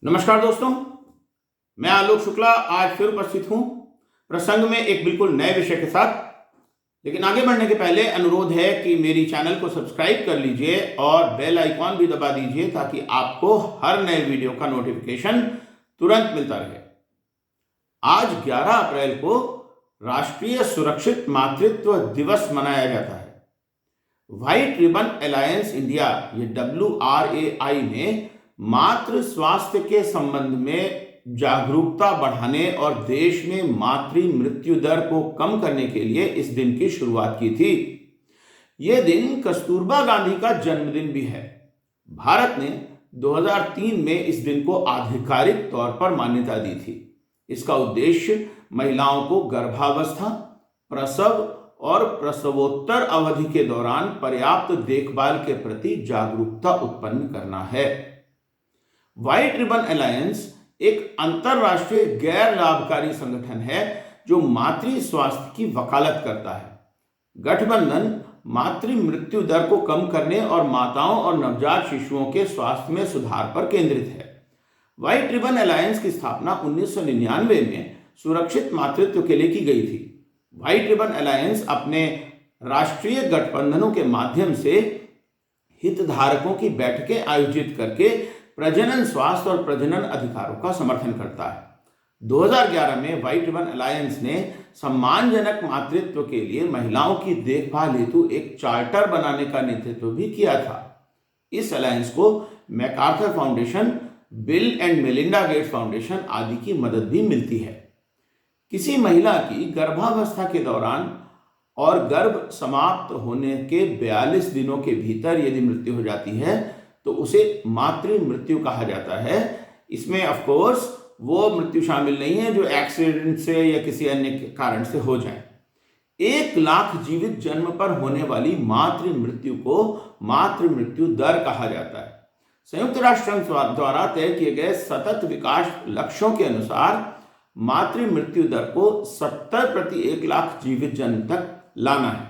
नमस्कार दोस्तों, मैं आलोक शुक्ला आज फिर उपस्थित हूं प्रसंग में एक बिल्कुल नए विषय के साथ। लेकिन आगे बढ़ने के पहले अनुरोध है कि मेरी चैनल को सब्सक्राइब कर लीजिए और बेल आइकॉन भी दबा दीजिए ताकि आपको हर नए वीडियो का नोटिफिकेशन तुरंत मिलता रहे। आज 11 अप्रैल को राष्ट्रीय सुरक्षित मातृत्व दिवस मनाया जाता है। व्हाइट रिबन अलायंस इंडिया ये WRAI ने मातृ स्वास्थ्य के संबंध में जागरूकता बढ़ाने और देश में मातृ मृत्यु दर को कम करने के लिए इस दिन की शुरुआत की थी। यह दिन कस्तूरबा गांधी का जन्मदिन भी है। भारत ने 2003 में इस दिन को आधिकारिक तौर पर मान्यता दी थी। इसका उद्देश्य महिलाओं को गर्भावस्था, प्रसव और प्रसवोत्तर अवधि के दौरान पर्याप्त देखभाल के प्रति जागरूकता उत्पन्न करना है। व्हाइट रिबन अलायंस एक अंतरराष्ट्रीय गैर लाभकारी संगठन है जो मातृ स्वास्थ्य की वकालत करता है। गठबंधन मातृ मृत्यु दर को कम करने और माताओं और नवजात शिशुओं के स्वास्थ्य में सुधार पर केंद्रित है। व्हाइट रिबन अलायंस की स्थापना 1999 में सुरक्षित मातृत्व के लिए की गई थी। व्हाइट रिबन अलायंस अपने राष्ट्रीय गठबंधनों के माध्यम से हितधारकों की बैठकें आयोजित करके प्रजनन स्वास्थ्य और प्रजनन अधिकारों का समर्थन करता है। 2011 में व्हाइट रिबन अलायंस ने सम्मानजनक मातृत्व के लिए महिलाओं की देखभाल हेतु एक चार्टर बनाने का नेतृत्व भी किया था। इस अलायंस को MacArthur foundation, bill and Melinda Gates foundation आदि की मदद भी मिलती है। किसी महिला की गर्भावस्था के दौरान और गर्भ समाप्त होने के 42 दिनों के भीतर यदि मृत्यु हो जाती है तो उसे मातृ मृत्यु कहा जाता है। इसमें ऑफ कोर्स वो मृत्यु शामिल नहीं है जो एक्सीडेंट से या किसी अन्य कारण से हो जाए। 1 लाख जीवित जन्म पर होने वाली मातृ मृत्यु को मातृ मृत्यु दर कहा जाता है। संयुक्त राष्ट्र संघ द्वारा तय किए गए सतत विकास लक्ष्यों के अनुसार मातृ मृत्यु दर को 70 प्रति 1 लाख जीवित जन्म तक लाना है।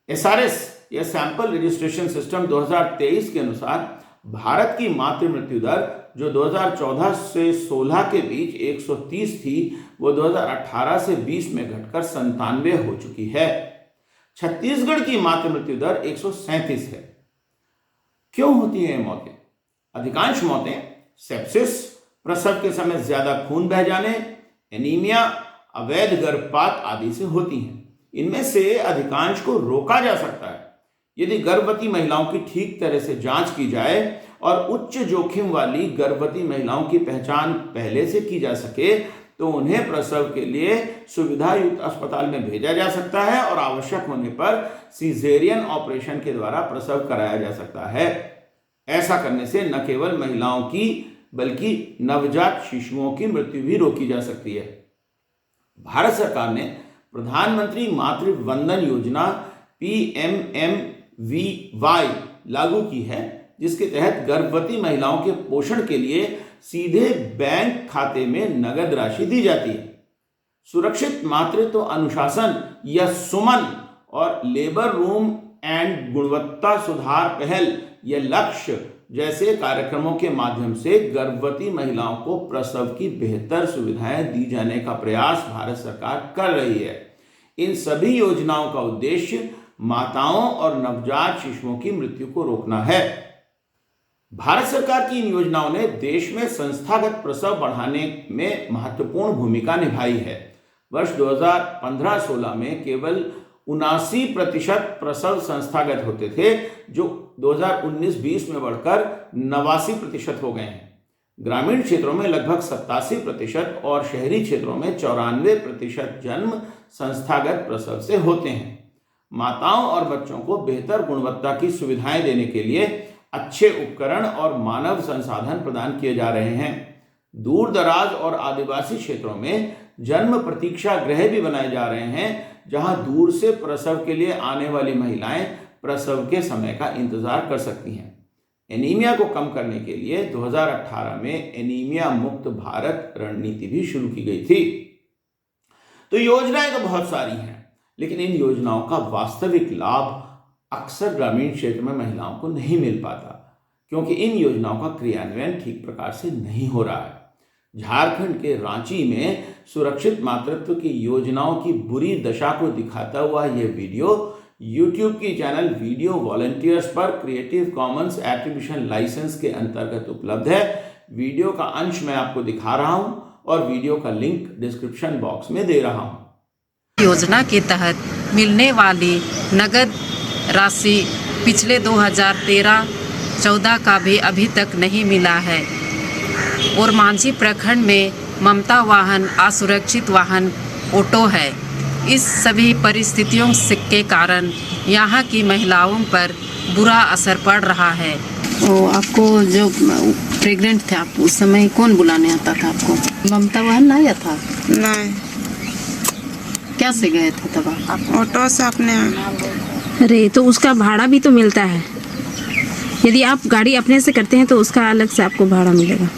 SRS या सैंपल रजिस्ट्रेशन सिस्टम 2023 के अनुसार भारत की मातृ मृत्यु दर जो 2014 से 16 के बीच 130 थी वो 2018 से 20 में घटकर 97 हो चुकी है। छत्तीसगढ़ की मातृ मृत्यु दर 137 है। क्यों होती है ये मौतें? अधिकांश मौतें सेप्सिस, प्रसव के समय ज्यादा खून बह जाने, एनीमिया, अवैध गर्भपात आदि से होती हैं। इनमें से अधिकांश को रोका जा सकता है यदि गर्भवती महिलाओं की ठीक तरह से जांच की जाए और उच्च जोखिम वाली गर्भवती महिलाओं की पहचान पहले से की जा सके तो उन्हें प्रसव के लिए सुविधा युक्त अस्पताल में भेजा जा सकता है और आवश्यक होने पर सीजेरियन ऑपरेशन के द्वारा प्रसव कराया जा सकता है। ऐसा करने से न केवल महिलाओं की बल्कि नवजात शिशुओं की मृत्यु भी रोकी जा सकती है। भारत सरकार ने प्रधानमंत्री मातृ वंदन योजना PMMVY लागू की है जिसके तहत गर्भवती महिलाओं के पोषण के लिए सीधे बैंक खाते में नगद राशि दी जाती है। सुरक्षित मातृत्व अनुशासन या सुमन और लेबर रूम एंड गुणवत्ता सुधार पहल या लक्ष्य जैसे कार्यक्रमों के माध्यम से गर्भवती महिलाओं को प्रसव की बेहतर सुविधाएं दी जाने का प्रयास भारत सरकार कर रही है। इन सभी योजनाओं का उद्देश्य माताओं और नवजात शिशुओं की मृत्यु को रोकना है। भारत सरकार की इन योजनाओं ने देश में संस्थागत प्रसव बढ़ाने में महत्वपूर्ण भूमिका निभाई है। वर्ष 2015-16 में केवल 79% प्रसव संस्थागत होते थे जो 2019-20 में बढ़कर 89% हो गए हैं। ग्रामीण क्षेत्रों में लगभग 87% और शहरी क्षेत्रों में 94% जन्म संस्थागत प्रसव से होते हैं। माताओं और बच्चों को बेहतर गुणवत्ता की सुविधाएं देने के लिए अच्छे उपकरण और मानव संसाधन प्रदान किए जा रहे हैं। दूर दराज और आदिवासी क्षेत्रों में जन्म प्रतीक्षा गृह भी बनाए जा रहे हैं जहां दूर से प्रसव के लिए आने वाली महिलाएं प्रसव के समय का इंतजार कर सकती हैं। एनीमिया को कम करने के लिए 2018 में एनीमिया मुक्त भारत रणनीति भी शुरू की गई थी। तो योजनाएं तो बहुत सारी हैं लेकिन इन योजनाओं का वास्तविक लाभ अक्सर ग्रामीण क्षेत्र में महिलाओं को नहीं मिल पाता क्योंकि इन योजनाओं का क्रियान्वयन ठीक प्रकार से नहीं हो रहा है। झारखंड के रांची में सुरक्षित मातृत्व की योजनाओं की बुरी दशा को दिखाता हुआ यह वीडियो YouTube की चैनल वीडियो वॉलंटियर्स पर क्रिएटिव कॉमन्स एट्रीब्यूशन लाइसेंस के अंतर्गत उपलब्ध है। वीडियो का अंश मैं आपको दिखा रहा हूं और वीडियो का लिंक डिस्क्रिप्शन बॉक्स में दे रहा हूं। योजना के तहत मिलने वाली नगद राशि पिछले 2013-14 का भी अभी तक नहीं मिला है और मांझी प्रखंड में ममता वाहन असुरक्षित वाहन ऑटो है। इस सभी परिस्थितियों के कारण यहाँ की महिलाओं पर बुरा असर पड़ रहा है। तो आपको जो प्रेग्नेंट थे आप उस समय कौन बुलाने आता था आपको? ममता वाहन आया था? नहीं। क्या से गए थे तब आप? ऑटो से अपने। अरे तो उसका भाड़ा भी तो मिलता है। यदि आप गाड़ी अपने से करते हैं तो उसका अलग से आपको भाड़ा मिलेगा।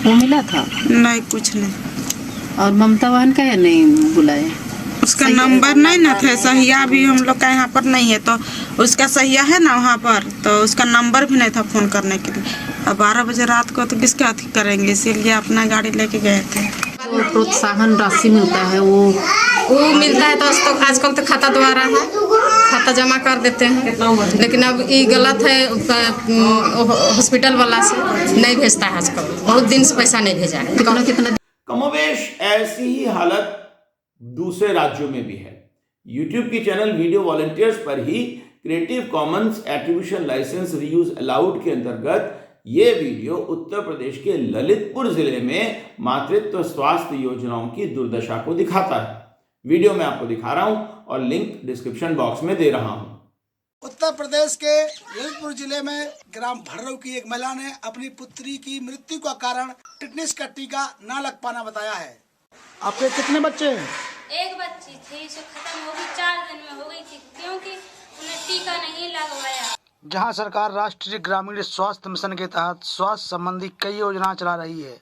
वो मिला था? नहीं, कुछ नहीं। और ममता वाहन का नहीं बुलाए? उसका नंबर नहीं ना था। सहिया भी हम लोग का यहाँ पर नहीं है, तो उसका सहिया है ना वहाँ पर, तो उसका नंबर भी नहीं था फोन करने के लिए। अब 12 बजे रात को तो किसका अथी करेंगे, इसीलिए अपना गाड़ी लेके गए थे। तो प्रोत्साहन राशि मिलता है वो मिलता है तो आजकल तो खाता द्वारा है, खाता जमा कर देते हैं। लेकिन अब ये गलत है, हॉस्पिटल वाला से नहीं भेजता है आजकल। बहुत दिन से पैसा नहीं भेजा है। कितना कमोबेश ऐसी ही हालत दूसरे राज्यों में भी है। YouTube की चैनल वीडियो वॉलंटियर्स पर ही creative commons attribution licence reuse allowed के अंतर्गत ये वीडियो उत्तर प्रदेश के ललितपुर जिले में मातृत्व स्वास्थ्य योजनाओं की दुर्दशा को दिखाता है। वीडियो मैं आपको दिखा रहा हूं और लिंक डिस्क्रिप्शन बॉक्स में दे रहा हूं। उत्तर प्रदेश के ललितपुर जिले में ग्राम भर्रव की एक महिला ने अपनी पुत्री की मृत्यु का कारण टिटनेस का टीका न लग पाना बताया है। आपके कितने बच्चे हैं? एक बच्ची थी, जो खत्म हो गई, 4 दिन में हो गई थी, क्योंकि उन्हें टीका नहीं लगवाया। जहां सरकार राष्ट्रीय ग्रामीण स्वास्थ्य मिशन के तहत स्वास्थ्य संबंधी कई योजनाएं चला रही है,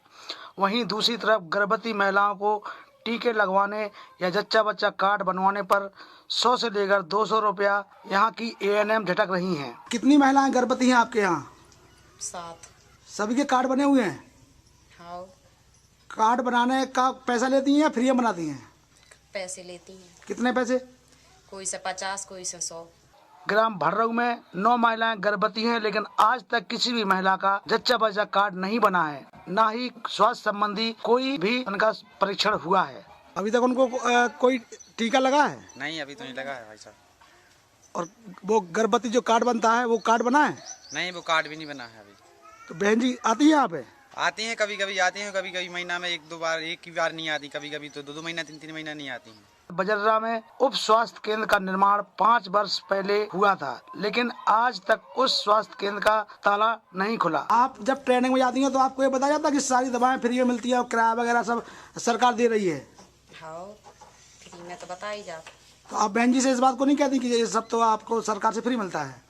वहीं दूसरी तरफ गर्भवती महिलाओं को टीके लगवाने या जच्चा बच्चा कार्ड बनवाने पर 100 से लेकर 200 रुपया यहाँ की ANM झटक रही हैं। कितनी महिलाएं गर्भवती हैं आपके यहाँ? 7। सभी के कार्ड बने हुए हैं? हाँ। कार्ड बनाने का पैसा लेती हैं या फ्री में बनाती हैं? पैसे लेती हैं। कितने पैसे? कोई से 50, कोई से 100। ग्राम भर्रव में 9 महिलाएं गर्भवती हैं, लेकिन आज तक किसी भी महिला का जच्चा बच्चा कार्ड नहीं बना है, न ही स्वास्थ्य संबंधी कोई भी उनका परीक्षण हुआ है। अभी तक उनको कोई टीका लगा है? नहीं, अभी तो नहीं लगा है भाई साहब। और वो गर्भवती जो कार्ड बनता है वो कार्ड बना है? नहीं, वो कार्ड भी नहीं बना है अभी। तो बहन जी आती है यहाँ पे? आती हैं, कभी कभी आती हैं, कभी कभी महीना में 1-2 बार, एक ही बार नहीं आती, कभी कभी तो 2-2 महीना 3-3 महीना नहीं आती हैं। बजर्रा में उप स्वास्थ्य केंद्र का निर्माण 5 वर्ष पहले हुआ था, लेकिन आज तक उस स्वास्थ्य केंद्र का ताला नहीं खुला। आप जब ट्रेनिंग में जाती हैं तो आपको ये बताया जाता है कि सारी दवाएं फ्री में मिलती है और किराया वगैरह सब सरकार दे रही है? हाँ, फ्री में तो बता ही जाता। तो आप बहन जी से इस बात को नहीं कहती कि ये सब तो आपको सरकार से फ्री मिलता है?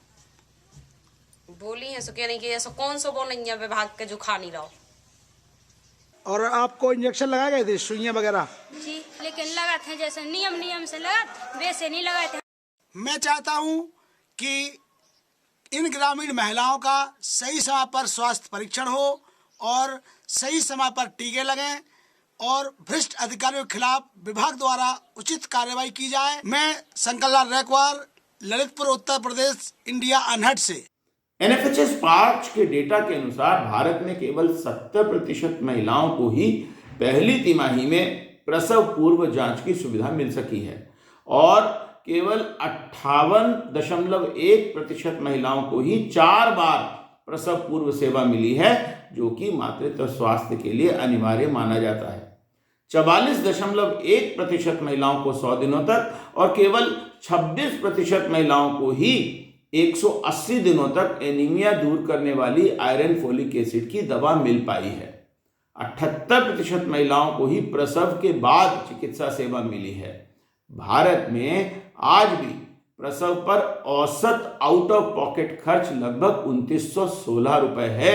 बोली है सो कह रही कि ऐसा कौन सा वो नहीं है विभाग के जो खा नहीं रहा। और आपको इंजेक्शन लगाए गए थे, सुइयां वगैरह? जी, लेकिन लगा था जैसे नियम से लगा, वैसे नहीं लगाए थे। मैं चाहता हूं कि इन ग्रामीण महिलाओं का सही समय पर स्वास्थ्य परीक्षण हो और सही समय पर टीके लगें और भ्रष्ट अधिकारियों के खिलाफ विभाग द्वारा उचित कार्रवाई की जाए। मैं शंकर लाल रैकवार, ललितपुर, उत्तर प्रदेश, इंडिया अनहट से। NFHS 5 के डेटा के अनुसार भारत में केवल 70% महिलाओं को ही पहली तिमाही में प्रसव पूर्व जांच की सुविधा मिल सकी है और केवल 58.1% महिलाओं को ही 4 बार प्रसव पूर्व सेवा मिली है, जो कि मातृत्व स्वास्थ्य के लिए अनिवार्य माना जाता है। 44.1% महिलाओं को 100 दिनों तक और केवल 26% महिलाओं को ही 180 दिनों तक एनीमिया दूर करने वाली आयरन फोलिक एसिड की दवा मिल पाई है। 78% महिलाओं को ही प्रसव के बाद चिकित्सा सेवा मिली है। भारत में आज भी प्रसव पर औसत आउट ऑफ पॉकेट खर्च लगभग 2916 रुपए है,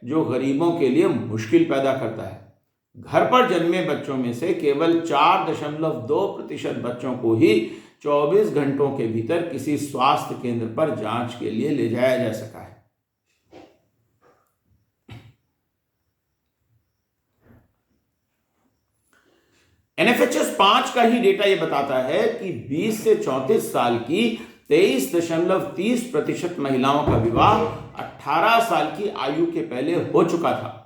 जो गरीबों के लिए मुश्किल पैदा करता है। घर पर जन्मे बच्चों में से केवल 4.2% बच्चों को ही 24 घंटों के भीतर किसी स्वास्थ्य केंद्र पर जांच के लिए ले जाया जा सका है। NFHS 5 का ही डेटा यह बताता है कि 20 से 34 साल की 23.30% महिलाओं का विवाह 18 साल की आयु के पहले हो चुका था।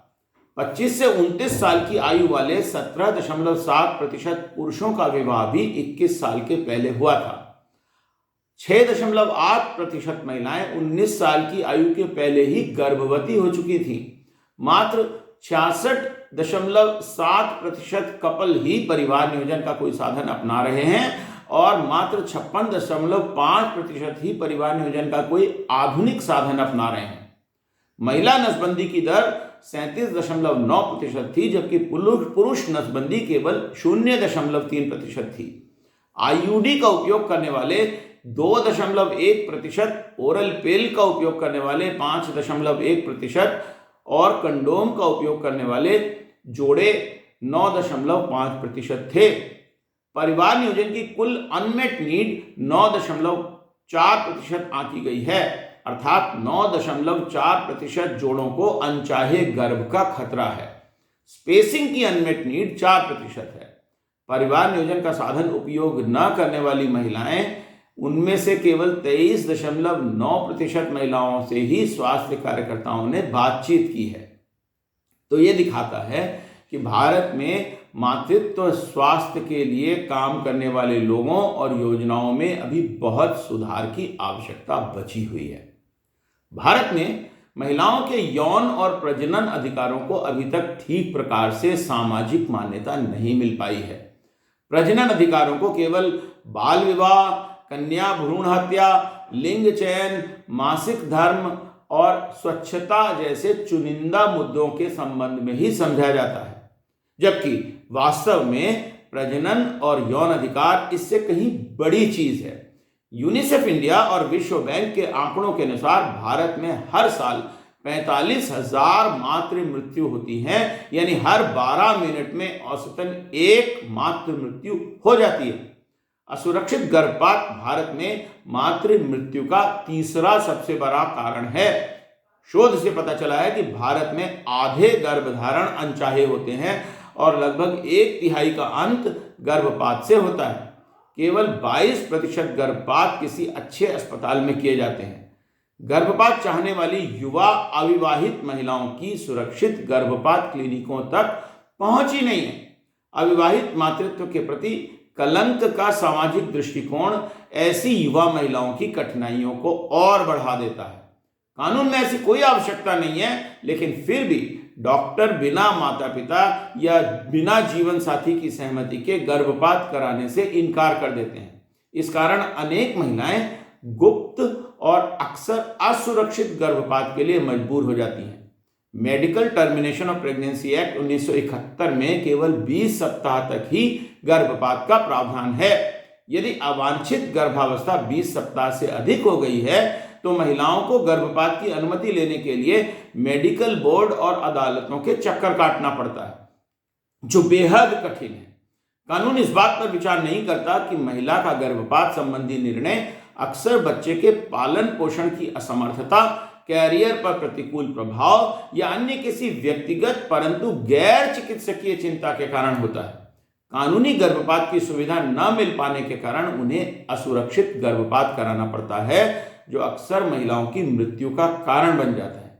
25 से 29 साल की आयु वाले 17.7% पुरुषों का विवाह भी 21 साल के पहले हुआ था। 6.8% महिलाएं 19 साल की आयु के पहले ही गर्भवती हो चुकी थी। मात्र 66.7% कपल ही परिवार नियोजन का कोई साधन अपना रहे हैं और मात्र 56.5% ही परिवार नियोजन का कोई आधुनिक साधन अपना रहे हैं। महिला नसबंदी की दर 37.9% थी, जबकि पुरुष नसबंदी केवल 0.3% थी। आईयूडी का उपयोग करने वाले 2.1%, ओरल पिल का उपयोग करने वाले 5.1% और कंडोम का उपयोग करने वाले जोड़े 9.5% थे। परिवार नियोजन की कुल अनमेट नीड 9.4% आंकी गई है, अर्थात 9.4% जोड़ों को अनचाहे गर्भ का खतरा है। स्पेसिंग की अनमेट नीड 4% है। परिवार नियोजन का साधन उपयोग न करने वाली महिलाएं, उनमें से केवल 23.9% महिलाओं से ही स्वास्थ्य कार्यकर्ताओं ने बातचीत की है। तो ये दिखाता है कि भारत में मातृत्व स्वास्थ्य के लिए काम करने वाले लोगों और योजनाओं में अभी बहुत सुधार की आवश्यकता बची हुई है। भारत में महिलाओं के यौन और प्रजनन अधिकारों को अभी तक ठीक प्रकार से सामाजिक मान्यता नहीं मिल पाई है। प्रजनन अधिकारों को केवल बाल विवाह, कन्या भ्रूण हत्या, लिंग चयन, मासिक धर्म और स्वच्छता जैसे चुनिंदा मुद्दों के संबंध में ही समझा जाता है, जबकि वास्तव में प्रजनन और यौन अधिकार इससे कहीं बड़ी चीज है। यूनिसेफ इंडिया और विश्व बैंक के आंकड़ों के अनुसार भारत में हर साल 45,000 मातृ मृत्यु होती हैं, यानी हर 12 मिनट में औसतन एक मातृ मृत्यु हो जाती है। असुरक्षित गर्भपात भारत में मातृ मृत्यु का तीसरा सबसे बड़ा कारण है। शोध से पता चला है कि भारत में आधे गर्भधारण अनचाहे होते हैं और लगभग 1/3 का अंत गर्भपात से होता है। केवल 22% गर्भपात किसी अच्छे अस्पताल में किए जाते हैं। गर्भपात चाहने वाली युवा अविवाहित महिलाओं की सुरक्षित गर्भपात क्लिनिकों तक पहुंच ही नहीं है। अविवाहित मातृत्व के प्रति कलंक का सामाजिक दृष्टिकोण ऐसी युवा महिलाओं की कठिनाइयों को और बढ़ा देता है। कानून में ऐसी कोई आवश्यकता नहीं है, लेकिन फिर भी डॉक्टर बिना माता पिता या बिना जीवन साथी की सहमति के गर्भपात कराने से इनकार कर देते हैं। इस कारण अनेक महिलाएं गुप्त और अक्सर असुरक्षित गर्भपात के लिए मजबूर हो जाती हैं। Medical termination of pregnancy act 1971 में केवल 20 सप्ताह तक ही गर्भपात का प्रावधान है। यदि अवांछित गर्भावस्था 20 सप्ताह से अधिक हो गई है तो महिलाओं को गर्भपात की अनुमति लेने के लिए मेडिकल बोर्ड और अदालतों के चक्कर काटना पड़ता है, जो बेहद कठिन है। कानून इस बात पर विचार नहीं करता कि महिला का गर्भपात संबंधी निर्णय अक्सर बच्चे के पालन पोषण की असमर्थता, कैरियर पर प्रतिकूल प्रभाव या अन्य किसी व्यक्तिगत परंतु गैर चिकित्सकीय चिंता के कारण होता है। कानूनी गर्भपात की सुविधा न मिल पाने के कारण उन्हें असुरक्षित गर्भपात कराना पड़ता है, जो अक्सर महिलाओं की मृत्यु का कारण बन जाता है।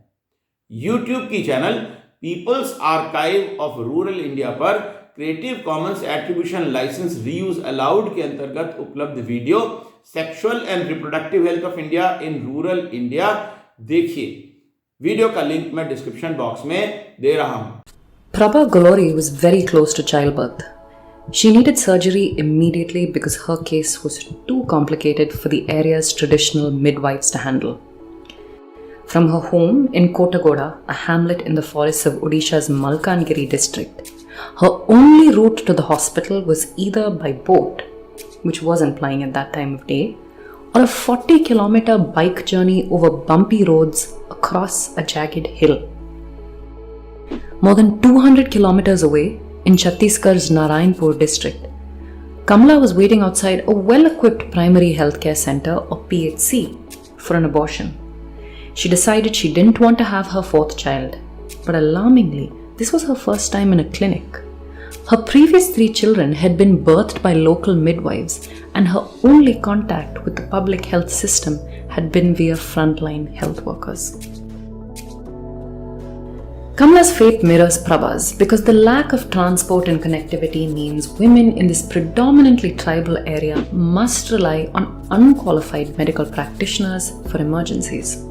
YouTube की channel people's archive of rural India पर creative commons attribution licence reuse allowed के अंतर्गत उपलब्ध video sexual and reproductive health of India in rural India देखिए। वीडियो का लिंक मैं डिस्क्रिप्शन बॉक्स में दे रहा हूं। Prabha Galori was very close to childbirth. She needed surgery immediately because her case was too complicated for the area's traditional midwives to handle. From her home in Kotagoda, a hamlet in the forests of Odisha's Malkangiri district, her only route to the hospital was either by boat, which wasn't plying at that time of day, or a 40-kilometer bike journey over bumpy roads across a jagged hill. More than 200 kilometers away, in Chhattisgarh's Narayanpur district, Kamala was waiting outside a well-equipped primary healthcare center or PHC for an abortion. She decided she didn't want to have her fourth child, but alarmingly, this was her first time in a clinic. Her previous 3 children had been birthed by local midwives, and her only contact with the public health system had been via frontline health workers. Kamla's fate mirrors Prabha's because the lack of transport and connectivity means women in this predominantly tribal area must rely on unqualified medical practitioners for emergencies.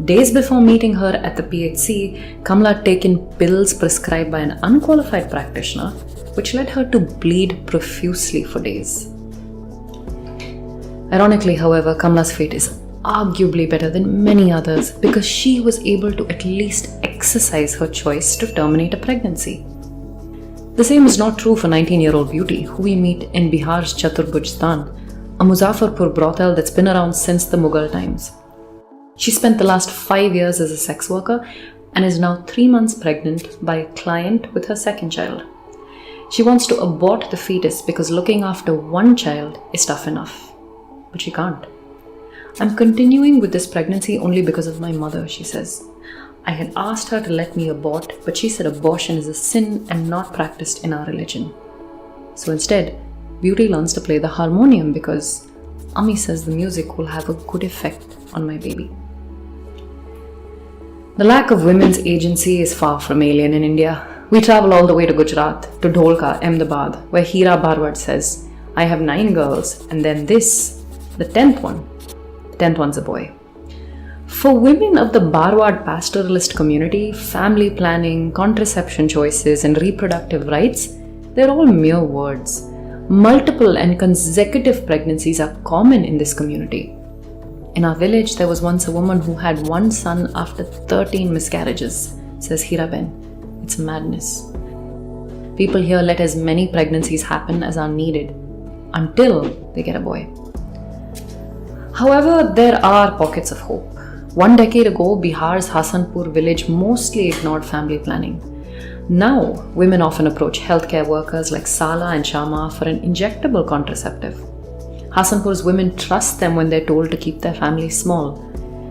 Days before meeting her at the PHC, Kamla had taken pills prescribed by an unqualified practitioner, which led her to bleed profusely for days. Ironically, however, Kamla's fate is arguably better than many others because she was able to at least exercise her choice to terminate a pregnancy. The same is not true for 19-year-old Beauty, who we meet in Bihar's Chaturbhuj Stan, a Muzaffarpur brothel that's been around since the Mughal times. She spent the last 5 years as a sex worker and is now 3 months pregnant by a client with her second child. She wants to abort the fetus because looking after one child is tough enough, but she can't. I'm continuing with this pregnancy only because of my mother, she says. I had asked her to let me abort, but she said abortion is a sin and not practiced in our religion. So instead, Beauty learns to play the harmonium because Ami says the music will have a good effect on my baby. The lack of women's agency is far from alien in India. We travel all the way to Gujarat, to Dholka, Ahmedabad, where Hira Barwad says, I have 9 girls and then this, the 10th one. The 10th one's a boy. For women of the Barwad pastoralist community, family planning, contraception choices, and reproductive rights, they're all mere words. Multiple and consecutive pregnancies are common in this community. In our village, there was once a woman who had 1 son after 13 miscarriages, says Hiraben. It's madness. People here let as many pregnancies happen as are needed until they get a boy. However, there are pockets of hope. 1 decade ago, Bihar's Hasanpur village mostly ignored family planning. Now, women often approach healthcare workers like Sala and Shama for an injectable contraceptive. Hasanpur's women trust them when they're told to keep their families small.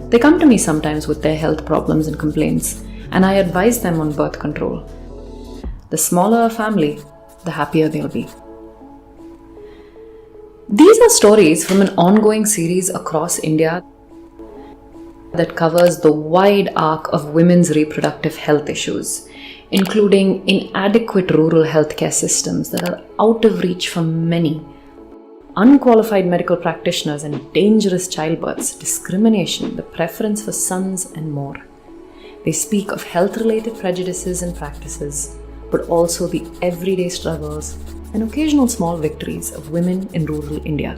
They come to me sometimes with their health problems and complaints, and I advise them on birth control. The smaller a family, the happier they'll be. These are stories from an ongoing series across India that covers the wide arc of women's reproductive health issues, including inadequate rural healthcare systems that are out of reach for many, unqualified medical practitioners and dangerous childbirths, discrimination, the preference for sons, and more. They speak of health-related prejudices and practices, but also the everyday struggles and occasional small victories of women in rural India.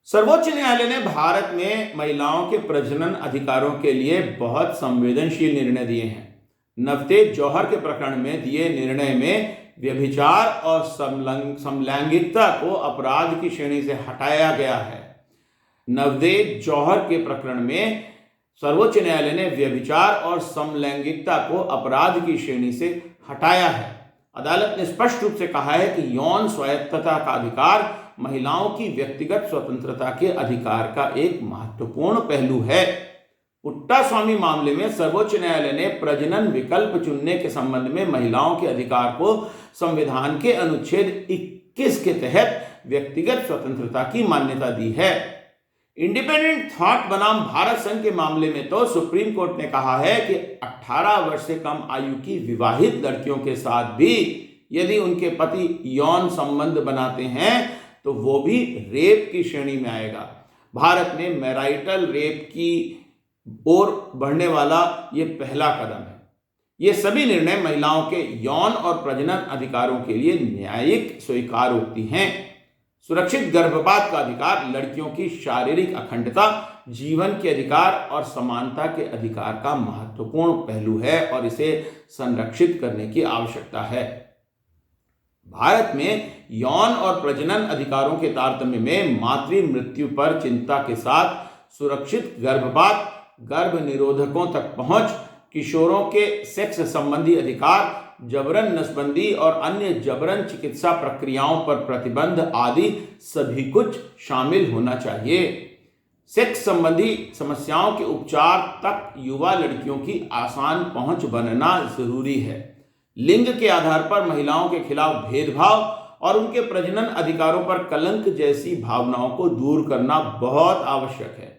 सर्वोच्च न्यायालय ने भारत में महिलाओं के प्रजनन अधिकारों के लिए बहुत संवेदनशील निर्णय दिए हैं। नवतेज जौहर के प्रकरण में दिए निर्णय में व्यभिचार और समलैंगिकता को अपराध की श्रेणी से हटाया गया है। नवतेज जौहर के प्रकरण में सर्वोच्च न्यायालय ने व्यभिचार और समलैंगिकता को अपराध की श्रेणी से हटाया है। अदालत ने स्पष्ट रूप से कहा है कि यौन स्वायत्तता का अधिकार महिलाओं की व्यक्तिगत स्वतंत्रता के अधिकार का एक महत्वपूर्ण पहलू है। पुट्टास्वामी मामले में सर्वोच्च न्यायालय ने प्रजनन विकल्प चुनने के संबंध में महिलाओं के अधिकार को संविधान के अनुच्छेद 21 के तहत व्यक्तिगत स्वतंत्रता की मान्यता दी है। इंडिपेंडेंट थॉट बनाम भारत संघ के मामले में तो सुप्रीम कोर्ट ने कहा है कि 18 वर्ष से कम आयु की विवाहित लड़कियों के साथ भी यदि उनके पति यौन संबंध बनाते हैं तो वो भी रेप की श्रेणी में आएगा। भारत में मैराइटल रेप की ओर बढ़ने वाला ये पहला कदम है। ये सभी निर्णय महिलाओं के यौन और प्रजनन अधिकारों के लिए न्यायिक स्वीकारोक्ति हैं। सुरक्षित गर्भपात का अधिकार लड़कियों की शारीरिक अखंडता, जीवन के अधिकार और समानता के अधिकार का महत्वपूर्ण पहलू है और इसे संरक्षित करने की आवश्यकता है। भारत में यौन और प्रजनन अधिकारों के तारतम्य में मातृ मृत्यु पर चिंता के साथ सुरक्षित गर्भपात, गर्भ निरोधकों तक पहुंच, किशोरों के सेक्स संबंधी अधिकार, जबरन नसबंदी और अन्य जबरन चिकित्सा प्रक्रियाओं पर प्रतिबंध आदि सभी कुछ शामिल होना चाहिए। सेक्स संबंधी समस्याओं के उपचार तक युवा लड़कियों की आसान पहुंच बनना जरूरी है। लिंग के आधार पर महिलाओं के खिलाफ भेदभाव और उनके प्रजनन अधिकारों पर कलंक जैसी भावनाओं को दूर करना बहुत आवश्यक है।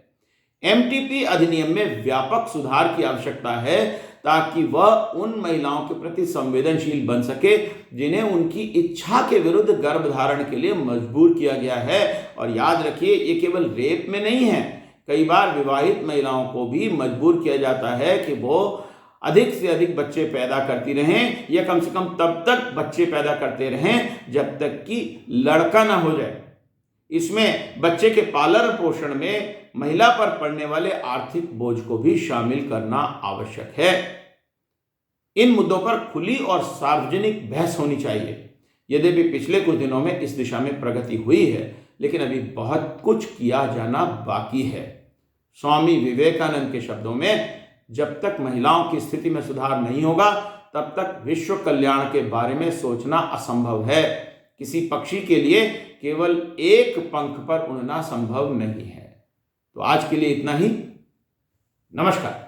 एमटीपी अधिनियम में व्यापक सुधार की आवश्यकता है ताकि वह उन महिलाओं के प्रति संवेदनशील बन सके जिन्हें उनकी इच्छा के विरुद्ध गर्भधारण के लिए मजबूर किया गया है। और याद रखिए, ये केवल रेप में नहीं है, कई बार विवाहित महिलाओं को भी मजबूर किया जाता है कि वो अधिक से अधिक बच्चे पैदा करती रहें या कम से कम तब तक बच्चे पैदा करते रहें जब तक कि लड़का ना हो जाए। इसमें बच्चे के पालन पोषण में महिला पर पड़ने वाले आर्थिक बोझ को भी शामिल करना आवश्यक है। इन मुद्दों पर खुली और सार्वजनिक बहस होनी चाहिए। यद्यपि पिछले कुछ दिनों में इस दिशा में प्रगति हुई है, लेकिन अभी बहुत कुछ किया जाना बाकी है। स्वामी विवेकानंद के शब्दों में, जब तक महिलाओं की स्थिति में सुधार नहीं होगा तब तक विश्व कल्याण के बारे में सोचना असंभव है। किसी पक्षी के लिए केवल एक पंख पर उड़ना संभव नहीं है। तो आज के लिए इतना ही। नमस्कार।